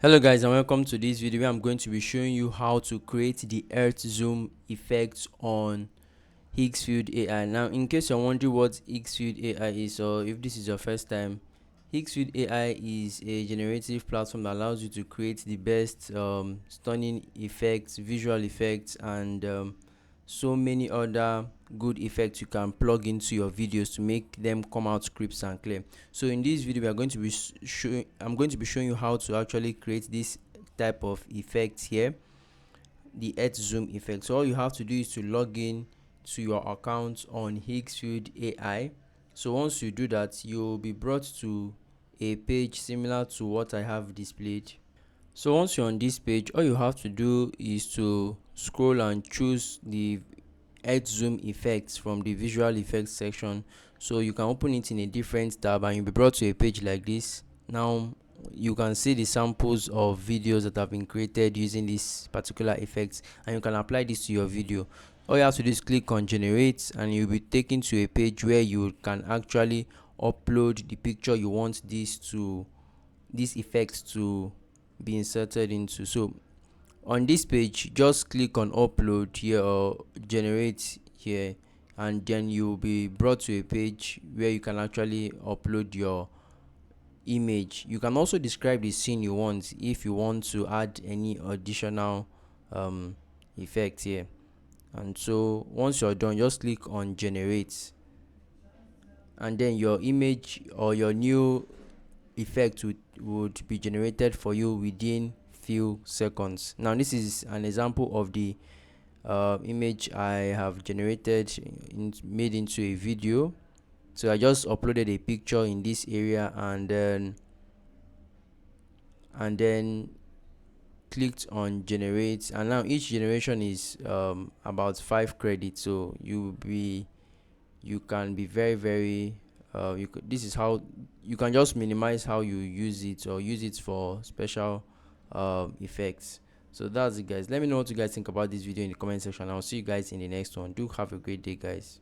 Hello guys, and welcome to this video where I'm going to be showing you how to create the earth zoom effects on Higgsfield AI. Now, in case you're wondering what Higgsfield AI is, or if this is your first time, Higgsfield AI is a generative platform that allows you to create the best stunning effects, visual effects, and so many other good effects you can plug into your videos to make them come out crisp and clear. So in this video, we are going to be showing I'm going to be showing you how to actually create this type of effect here, the earth zoom effect. So all you have to do is to log in to your account on Higgsfield AI. So once you do that, you'll be brought to a page similar to what I have displayed. So once you're on this page, all you have to do is to scroll and choose the earth zoom effects from the visual effects section. So you can open it in a different tab and you'll be brought to a page like this. Now you can see the samples of videos that have been created using this particular effects, and you can apply this to your video. All you have to do is click on generate and you'll be taken to a page where you can actually upload the picture you want this effect to be inserted into. So on this page, just click on upload here or generate here, and then you'll be brought to a page where you can actually upload your image. You can also describe the scene you want if you want to add any additional effect here. And so once you're done, just click on generate, and then your image or your new effect would be generated for you within few seconds. Now this is an example of the image I have generated made into a video. So I just uploaded a picture in this area and then clicked on generate, and now each generation is about 5 credits. So you can be very this is how you can just minimize how you use it or use it for special effects. So that's it guys. Let me know what you guys think about this video in the comment section. I'll see you guys in the next one. Do have a great day guys.